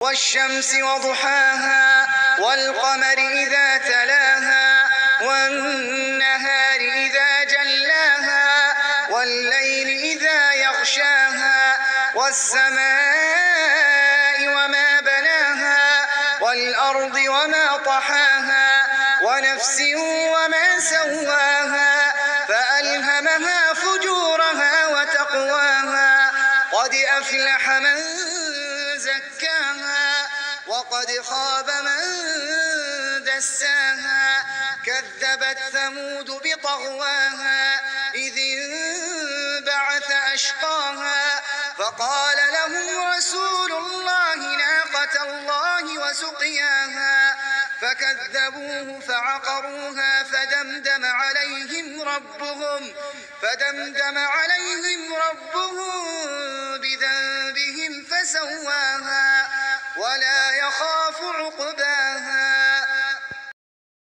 والشمس وضحاها والقمر إذا تلاها والنهار إذا جلاها والليل إذا يغشاها والسماء وما بناها والأرض وما طحاها ونفس وما سواها فألهمها فجورها وتقواها قد أفلح من زكاها وقد خاب من دساها كذبت ثمود بطغواها إذ انبعث أشقاها فقال لهم رسول الله ناقة الله وسقياها فكذبوه فعقروها فدمدم عليهم ربهم بذنبهم فسواها ولا يخاف عقباها.